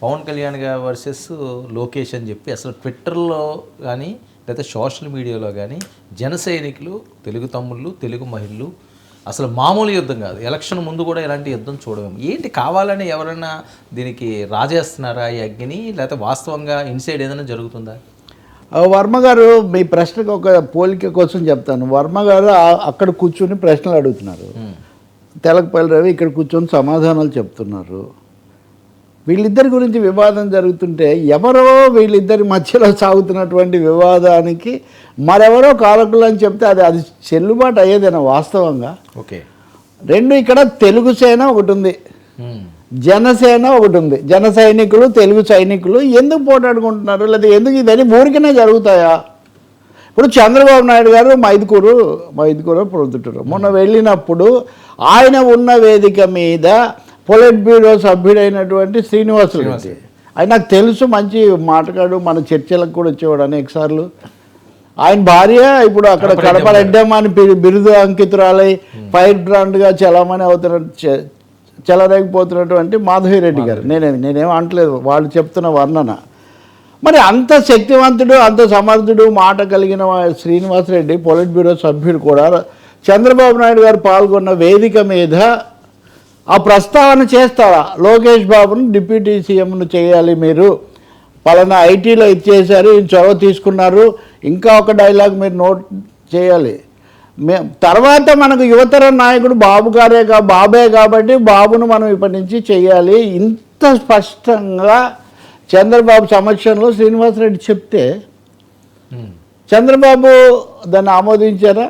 పవన్ కళ్యాణ్ గారు వర్సెస్ లోకేష్ అని చెప్పి అసలు ట్విట్టర్లో కానీ లేదా సోషల్ మీడియాలో కానీ జన సైనికులు, తెలుగు తమ్ముళ్ళు, తెలుగు మహిళలు అసలు మామూలు యుద్ధం కాదు. ఎలక్షన్ ముందు కూడా ఇలాంటి యుద్ధం చూడలేము. ఏంటి కావాలని ఎవరైనా దీనికి రాజేస్తున్నారా ఈ అగ్ని, లేకపోతే వాస్తవంగా ఇన్సైడ్ ఏదైనా జరుగుతుందా? వర్మ గారు మీ ప్రశ్నకు ఒక పోలిక కోసం చెప్తాను. వర్మ గారు అక్కడ కూర్చొని ప్రశ్నలు అడుగుతున్నారు, తెలకపల్లి రవి ఇక్కడ కూర్చొని సమాధానాలు చెప్తున్నారు. వీళ్ళిద్దరి గురించి వివాదం జరుగుతుంటే ఎవరో వీళ్ళిద్దరి మధ్యలో సాగుతున్నటువంటి వివాదానికి మరెవరో కారకులు అని చెప్తే అది చెల్లుబాటు అయ్యేదేనా వాస్తవంగా? ఓకే, రెండు ఇక్కడ తెలుగు సేన ఒకటి ఉంది, జనసేన ఒకటి ఉంది. జన సైనికులు, తెలుగు సైనికులు ఎందుకు పోటాడుకుంటున్నారు? లేదా ఎందుకు ఇవన్నీ ఊరికనే జరుగుతాయా? ఇప్పుడు చంద్రబాబు నాయుడు గారు మైదుకూరు ప్రొద్దుటూరు మొన్న వెళ్ళినప్పుడు ఆయన ఉన్న వేదిక మీద పొలిట్ బ్యూరో సభ్యుడైనటువంటి శ్రీనివాసరెడ్డి, ఆయన నాకు తెలుసు, మంచి మాటగాడు, మన చర్చలకు కూడా వచ్చేవాడు అనేకసార్లు. ఆయన భార్య ఇప్పుడు అక్కడ కడప రెడ్డమ్మ అని బిరుదు అంకితురాలై ఫైర్ బ్రాండ్గా చలామణి చెలరేగిపోతున్నటువంటి మాధవిరెడ్డి గారు. నేనేం అంటలేదు, వాళ్ళు చెప్తున్న వర్ణన. మరి అంత శక్తివంతుడు, అంత సమర్థుడు, మాట కలిగిన శ్రీనివాసరెడ్డి పొలిట్ బ్యూరో సభ్యుడు కూడా చంద్రబాబు నాయుడు గారు పాల్గొన్న వేదిక మీద ఆ ప్రస్తావన చేస్తారా? లోకేష్ బాబును డిప్యూటీ సీఎంను చేయాలి, మీరు పలానా ఐటీలో ఇచ్చేశారు, చొరవ తీసుకున్నారు, ఇంకా ఒక డైలాగ్ మీరు నోట్ చేయాలి. తర్వాత మనకు యువతరం నాయకుడు బాబే కాబట్టి బాబును మనం ఇప్పటి నుంచి చేయాలి. ఇంత స్పష్టంగా చంద్రబాబు సమక్షంలో శ్రీనివాసరెడ్డి చెప్తే చంద్రబాబు దాన్ని ఆమోదించారా?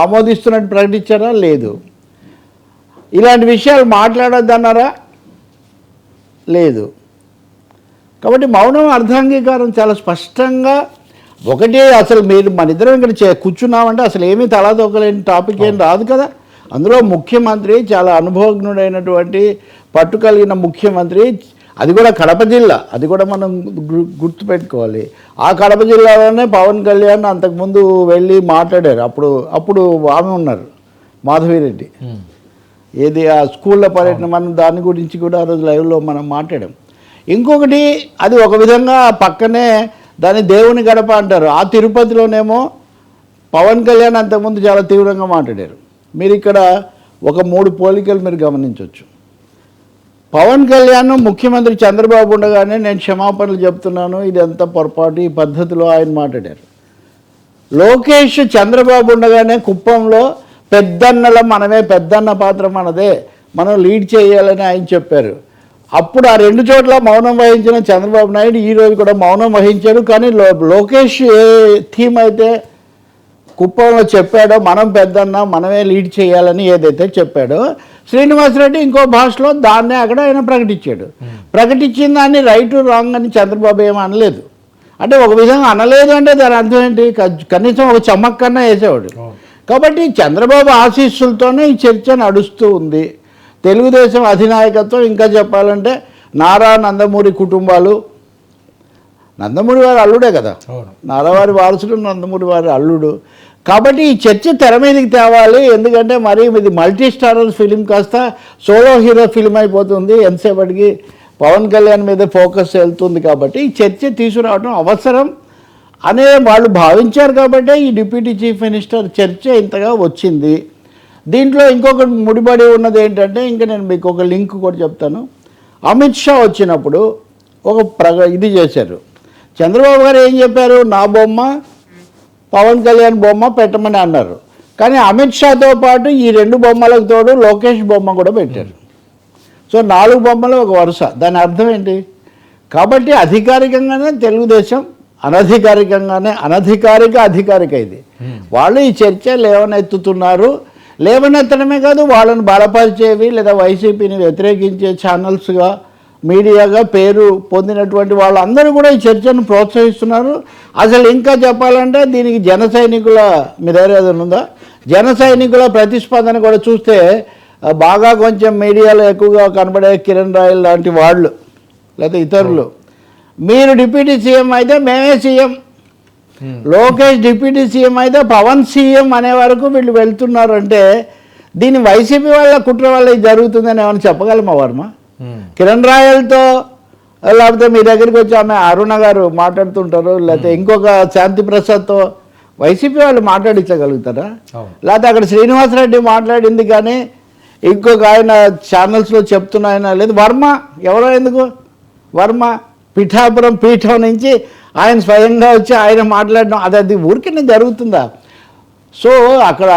ఆమోదిస్తున్నట్టు ప్రకటించారా? లేదు. ఇలాంటి విషయాలు మాట్లాడొద్దన్నారా? లేదు. కాబట్టి మౌనం అర్ధాంగీకారం చాలా స్పష్టంగా. ఒకటి, అసలు మీరు మన ఇద్దరం ఇక్కడ కూర్చున్నామంటే అసలు ఏమీ తలాదొక్కలేని టాపిక్ ఏం రాదు కదా. అందులో ముఖ్యమంత్రి చాలా అనుభవజ్ఞుడైనటువంటి పట్టు కలిగిన ముఖ్యమంత్రి, అది కూడా కడప జిల్లా, అది కూడా మనం గుర్తుపెట్టుకోవాలి. ఆ కడప జిల్లాలోనే పవన్ కళ్యాణ్ అంతకుముందు వెళ్ళి మాట్లాడారు. అప్పుడు ఆమె ఉన్నారు, మాధవిరెడ్డి. ఏది ఆ స్కూళ్ళ పర్యటన, మనం దాని గురించి కూడా ఆ రోజు లైవ్లో మనం మాట్లాడాం. ఇంకొకటి, అది ఒక విధంగా పక్కనే దాన్ని దేవుని గడప అంటారు. ఆ తిరుపతిలోనేమో పవన్ కళ్యాణ్ అంతకుముందు చాలా తీవ్రంగా మాట్లాడారు. మీరు ఇక్కడ ఒక 3 పోలికలు మీరు గమనించవచ్చు. పవన్ కళ్యాణ్ ముఖ్యమంత్రి చంద్రబాబు ఉండగానే నేను క్షమాపణలు చెప్తున్నాను, ఇది ఎంత పొరపాటు, ఈ పద్ధతిలో ఆయన మాట్లాడారు. లోకేష్ చంద్రబాబు ఉండగానే కుప్పంలో పెద్దన్నల మనమే, పెద్దన్న పాత్ర మనదే, మనం లీడ్ చేయాలని ఆయన చెప్పారు. అప్పుడు ఆ 2 చోట్ల మౌనం వహించిన చంద్రబాబు నాయుడు ఈరోజు కూడా మౌనం వహించాడు. కానీ లోకేష్ ఏ థీమ్ అయితే కుప్పంలో చెప్పాడో, మనం పెద్దన్న మనమే లీడ్ చేయాలని ఏదైతే చెప్పాడో, శ్రీనివాసరెడ్డి ఇంకో భాషలో దాన్నే అక్కడ ఆయన ప్రకటించాడు. ప్రకటించిన దాన్ని రైట్ రాంగ్ అని చంద్రబాబు ఏమీ అనలేదు. అంటే ఒక విధంగా అనలేదు అంటే దాని అర్థం ఏంటి? కనీసం ఒక చమ్మక్కన్నా వేసేవాడు. కాబట్టి చంద్రబాబు ఆశీస్సులతోనే ఈ చర్చ నడుస్తూ ఉంది. తెలుగుదేశం అధినాయకత్వం, ఇంకా చెప్పాలంటే నారా నందమూరి కుటుంబాలు, నందమూరి వారి అల్లుడే కదా, నారావారి వారసుడు నందమూరి వారి అల్లుడు. కాబట్టి ఈ చర్చ తెర మీదకి తేవాలి. ఎందుకంటే మరి ఇది మల్టీ స్టారర్ ఫిలిం కాస్త సోలో హీరో ఫిలిం అయిపోతుంది. ఎంతసేపటికి పవన్ కళ్యాణ్ మీద ఫోకస్ వెళ్తుంది. కాబట్టి ఈ చర్చ తీసుకురావడం అవసరం అనే వాళ్ళు భావించారు. కాబట్టి ఈ డిప్యూటీ చీఫ్ మినిస్టర్ చర్చ ఇంతగా వచ్చింది. దీంట్లో ఇంకొక ముడిపడి ఉన్నది ఏంటంటే, ఇంకా నేను మీకు ఒక లింక్ కూడా చెప్తాను. అమిత్ షా వచ్చినప్పుడు ఇది చేశారు. చంద్రబాబు గారు ఏం చెప్పారు? నా బొమ్మ, పవన్ కళ్యాణ్ బొమ్మ పెట్టమని అన్నారు. కానీ అమిత్ షాతో పాటు ఈ 2 బొమ్మలకు తోడు లోకేష్ బొమ్మ కూడా పెట్టారు. సో 4 బొమ్మలు ఒక వరుస. దాని అర్థం ఏంటి? కాబట్టి అధికారికంగానే తెలుగుదేశం, అనధికారికంగానే అధికారిక ఇది. వాళ్ళు ఈ చర్చ లేవనెత్తుతున్నారు. లేవనెత్తడమే కాదు, వాళ్ళని బలపరిచేవి లేదా వైసీపీని వ్యతిరేకించే ఛానల్స్గా, మీడియాగా పేరు పొందినటువంటి వాళ్ళందరూ కూడా ఈ చర్చను ప్రోత్సహిస్తున్నారు. అసలు ఇంకా చెప్పాలంటే దీనికి జన సైనికుల మీ దగ్గర ఏదైనా ఉందా? జన సైనికుల ప్రతిస్పందన కూడా చూస్తే బాగా కొంచెం మీడియాలో ఎక్కువగా కనబడే కిరణ్ రాయల్ లాంటి వాళ్ళు లేదా ఇతరులు, మీరు డిప్యూటీ సీఎం అయితే మేమే సీఎం, లోకేష్ డిప్యూటీ సీఎం అయితే పవన్ సీఎం అనే వరకు వీళ్ళు వెళ్తున్నారు. అంటే దీని వైసీపీ వాళ్ళ కుట్ర వల్ల జరుగుతుందని ఏమైనా చెప్పగలమా వర్మ? కిరణ్ రాయల్తో లేకపోతే మీ దగ్గరికి వచ్చి ఆమె అరుణ గారు మాట్లాడుతుంటారు, లేకపోతే ఇంకొక శాంతి ప్రసాద్తో వైసీపీ వాళ్ళు మాట్లాడించగలుగుతారా? లేకపోతే అక్కడ శ్రీనివాసరెడ్డి మాట్లాడింది కానీ ఇంకొక ఆయన ఛానల్స్లో చెప్తున్న ఆయన లేదు. వర్మ ఎవరో ఎందుకు వర్మ పిఠాపురం పీఠం నుంచి ఆయన స్వయంగా వచ్చి ఆయన మాట్లాడడం అది ఊరికే జరుగుతుందా? సో అక్కడ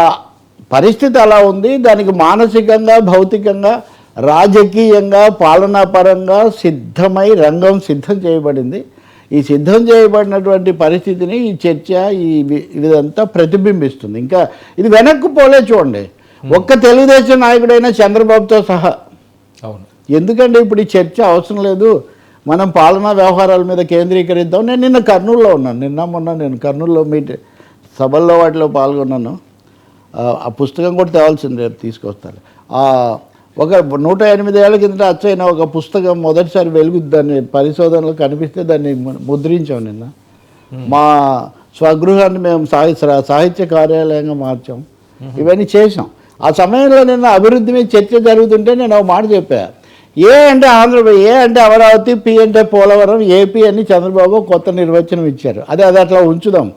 పరిస్థితి అలా ఉంది. దానికి మానసికంగా, భౌతికంగా, రాజకీయంగా, పాలనాపరంగా రంగం సిద్ధం చేయబడింది. ఈ సిద్ధం చేయబడినటువంటి పరిస్థితిని ఈ చర్చ ఇదంతా ప్రతిబింబిస్తుంది. ఇంకా ఇది వెనక్కు పోలే చూడండి, ఒక్క తెలుగుదేశం నాయకుడైనా చంద్రబాబుతో సహా. అవును, ఎందుకంటే ఇప్పుడు ఈ చర్చ అవసరం లేదు, మనం పాలనా వ్యవహారాల మీద కేంద్రీకరిద్దాం. నేను నిన్న కర్నూలులో ఉన్నాను, మొన్న నేను కర్నూలులో సభల్లో వాటిలో పాల్గొన్నాను. ఆ పుస్తకం కూడా తేవాల్సింది, తీసుకొస్తాను. ఒక 108 ఏళ్ల కిందట అచ్చైన ఒక పుస్తకం మొదటిసారి వెలుగు దాన్ని పరిశోధనలో కనిపిస్తే దాన్ని ముద్రించాం నిన్న. మా స్వగృహాన్ని మేము సాహిత్య కార్యాలయంగా మార్చాం, ఇవన్నీ చేసాం. ఆ సమయంలో నిన్న అభివృద్ధి మీద చర్చ జరుగుతుంటే నేను ఒక మాట చెప్పా, ఏ అంటే ఆంధ్రప్రదేశ్, ఏ అంటే అమరావతి, పి అంటే పోలవరం, ఏపీ అని చంద్రబాబు కొత్త నిర్వచనం ఇచ్చారు. అది అట్లా ఉంచుదాం.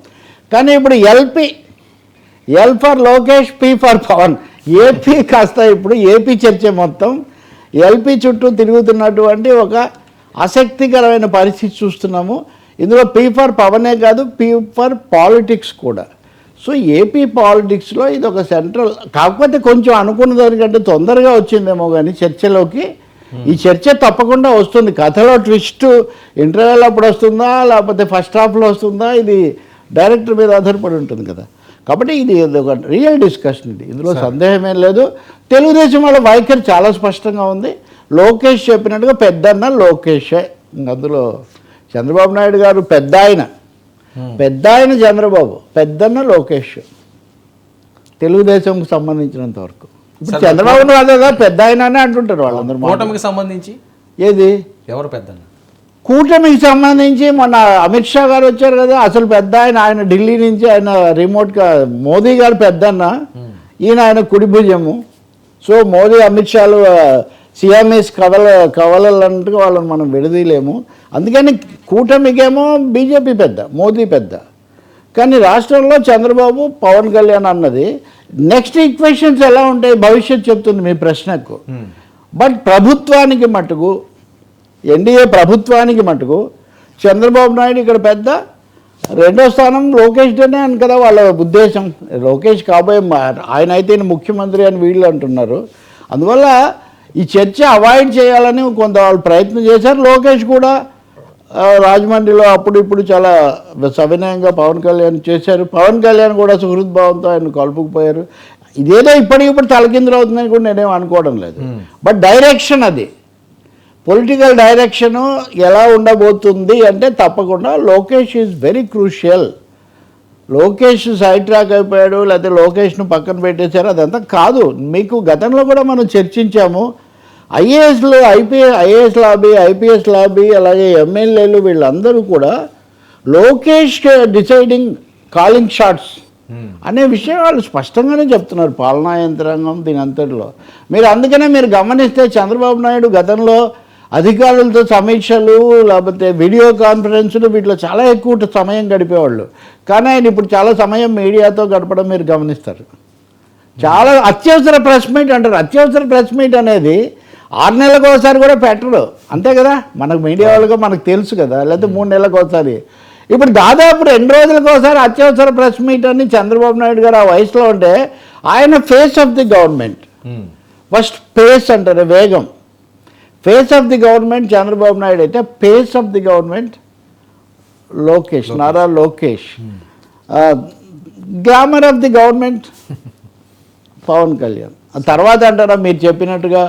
కానీ ఇప్పుడు L for Lokesh, P for Pavan, AP కాస్త ఇప్పుడు ఏపీ చర్చ మొత్తం ఎల్పీ చుట్టూ తిరుగుతున్నటువంటి ఒక ఆసక్తికరమైన పరిస్థితి చూస్తున్నాము. ఇందులో పి ఫర్ పవనే కాదు, పి ఫర్ పాలిటిక్స్ కూడా. సో ఏపీ పాలిటిక్స్లో ఇది ఒక సెంట్రల్, కాకపోతే కొంచెం అనుకున్న దానికంటే తొందరగా వచ్చిందేమో కానీ చర్చలోకి. ఈ చర్చ తప్పకుండా వస్తుంది. కథలో ట్విస్ట్ ఇంటర్వెల్ అప్పుడు వస్తుందా, లేకపోతే ఫస్ట్ హాఫ్లో వస్తుందా, ఇది డైరెక్టర్ మీద ఆధారపడి ఉంటుంది కదా. కాబట్టి ఇది ఒక రియల్ డిస్కషన్, ఇందులో సందేహమేం లేదు. తెలుగుదేశం వాళ్ళ వైఖరి చాలా స్పష్టంగా ఉంది. లోకేష్ చెప్పినట్టుగా పెద్దన్న లోకేషే, అందులో చంద్రబాబు నాయుడు గారు పెద్ద ఆయన చంద్రబాబు, పెద్దన్న లోకేష్ తెలుగుదేశంకి సంబంధించినంత వరకు. ఇప్పుడు చంద్రబాబు నాయుడు పెద్ద ఆయననే అంటుంటారు వాళ్ళందరూ. కూటమికి సంబంధించి ఏది ఎవరు పెద్దన్న? కూటమికి సంబంధించి మొన్న అమిత్ షా గారు వచ్చారు కదా, అసలు పెద్ద ఆయన ఢిల్లీ నుంచి, ఆయన రిమోట్గా మోదీ గారు పెద్దన్న, ఈయన ఆయన కుడి భుజము. సో మోదీ అమిత్ షాలు సియామీస్ కవలన్నట్టుగా వాళ్ళని మనం విడదీయలేము. అందుకని కూటమికేమో బీజేపీ పెద్ద, మోదీ పెద్ద. కానీ రాష్ట్రంలో చంద్రబాబు, పవన్ కళ్యాణ్ అన్నది నెక్స్ట్ ఈక్వేషన్స్ ఎలా ఉంటాయి భవిష్యత్ చెప్తుంది మీ ప్రశ్నకు. బట్ ప్రభుత్వానికి మటుకు, ఎన్డీఏ ప్రభుత్వానికి మటుకు చంద్రబాబు నాయుడు ఇక్కడ పెద్ద, రెండో స్థానం లోకేష్ డేనే అని కదా వాళ్ళ ఉద్దేశం. లోకేష్ కాబోయే ఆయన అయితే ముఖ్యమంత్రి అని వీళ్ళు అంటున్నారు. అందువల్ల ఈ చర్చ అవాయిడ్ చేయాలని కొంత వాళ్ళు ప్రయత్నం చేశారు. లోకేష్ కూడా రాజమండ్రిలో అప్పుడు ఇప్పుడు చాలా సవినయంగా పవన్ కళ్యాణ్ చేశారు. పవన్ కళ్యాణ్ కూడా సుహృద్భావంతో ఆయన కలుపుకుపోయారు. ఇదేదో ఇప్పటికిప్పుడు తలకిందులు అవుతుందని కూడా నేనేం అనుకోవడం లేదు. బట్ డైరెక్షన్, అది పొలిటికల్ డైరెక్షను ఎలా ఉండబోతుంది అంటే తప్పకుండా Lokesh is very crucial. Lokesh side track అయిపోయాడు, లేకపోతే లోకేష్ను పక్కన పెట్టేశారు, అదంతా కాదు. మీకు గతంలో కూడా మనం చర్చించాము. ఐఏఎస్ లాబీ, ఐపీఎస్ లాబీ, అలాగే ఎమ్మెల్యేలు వీళ్ళందరూ కూడా లోకేష్ డిసైడింగ్ కాలింగ్ షాట్స్ అనే విషయం వాళ్ళు స్పష్టంగానే చెప్తున్నారు, పాలనా యంత్రాంగం దీని అంతటిలో. అందుకనే మీరు గమనిస్తే చంద్రబాబు నాయుడు గతంలో అధికారులతో సమీక్షలు, లేకపోతే వీడియో కాన్ఫరెన్సులు, వీటిలో చాలా ఎక్కువ సమయం గడిపేవాళ్ళు. కానీ ఆయన ఇప్పుడు చాలా సమయం మీడియాతో గడపడం మీరు గమనిస్తారు. చాలా అత్యవసర ప్రెస్ మీట్ అంటారు. అత్యవసర ప్రెస్ మీట్ అనేది 6 నెలలకు ఒకసారి కూడా పెట్టరు, అంతే కదా. మనకు మీడియా వాళ్ళగా మనకు తెలుసు కదా, లేకపోతే 3 నెలలకు ఒకసారి. ఇప్పుడు దాదాపు 2 రోజులకు ఒకసారి అత్యవసర ప్రెస్ మీట్ అని చంద్రబాబు నాయుడు గారు ఆ వయసులో ఉంటే, ఆయన face of the government. First pace అంటారు, వేగం. Face of the government Chandrababu Naidu అయితే, pace of the government Lokesh, Nara Lokesh. Glamour of the government Pawan Kalyan. తర్వాత అంటారా మీరు చెప్పినట్టుగా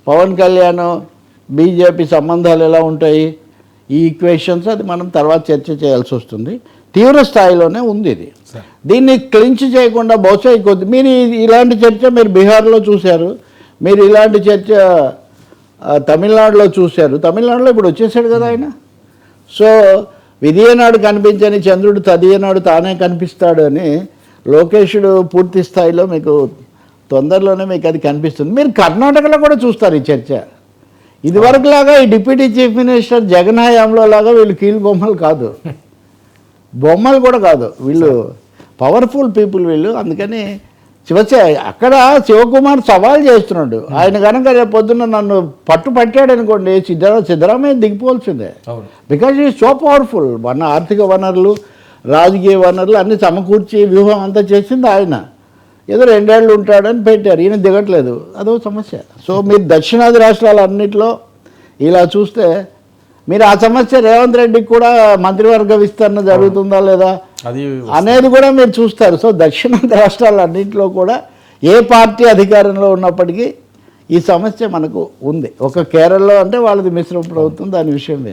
పవన్ కళ్యాణ్ బీజేపీ సంబంధాలు ఎలా ఉంటాయి, ఈ ఈక్వేషన్స్ అది మనం తర్వాత చర్చ చేయాల్సి వస్తుంది. తీవ్ర స్థాయిలోనే ఉంది ఇది. దీన్ని క్లించ్ చేయకుండా బహుశా మీరు ఇలాంటి చర్చ మీరు బీహార్లో చూశారు, మీరు ఇలాంటి చర్చ తమిళనాడులో చూశారు. తమిళనాడులో ఇప్పుడు వచ్చేసాడు కదా ఆయన. సో విధియనాడు కనిపించని చంద్రుడు తదియనాడు తానే కనిపిస్తాడు అని లోకేషుడు పూర్తి స్థాయిలో మీకు తొందరలోనే మీకు అది కనిపిస్తుంది. మీరు కర్ణాటకలో కూడా చూస్తారు ఈ చర్చ. ఇదివరకు లాగా ఈ డిప్యూటీ చీఫ్ మినిస్టర్ జగన్ హయాంలో లాగా వీళ్ళు కీలు బొమ్మలు కాదు, బొమ్మలు కూడా కాదు, వీళ్ళు పవర్ఫుల్ పీపుల్ వీళ్ళు. అందుకని అక్కడ శివకుమార్ సవాల్ చేస్తున్నాడు. ఆయన కనుక రేపు పొద్దున్న నన్ను పట్టాడు అనుకోండి, సిద్ధరామయ్య దిగిపోవాల్సిందే. బికాజ్ ఈ సో పవర్ఫుల్. మన ఆర్థిక వనరులు, రాజకీయ వనరులు అన్నీ సమకూర్చి వ్యూహం అంతా చేసింది ఆయన. ఏదో 2 ఏళ్ళు ఉంటాడని పెట్టారు, ఈయన దిగట్లేదు, అదో సమస్య. సో మీరు దక్షిణాది రాష్ట్రాలన్నింటిలో ఇలా చూస్తే మీరు ఆ సమస్య రేవంత్ రెడ్డికి కూడా మంత్రివర్గ విస్తరణ జరుగుతుందా లేదా అనేది కూడా మీరు చూస్తారు. సో దక్షిణాది రాష్ట్రాలన్నింటిలో కూడా ఏ పార్టీ అధికారంలో ఉన్నప్పటికీ ఈ సమస్య మనకు ఉంది. ఒక కేరళలో అంటే వాళ్ళది మిశ్రమ ప్రభుత్వం, దాని విషయం లేదు.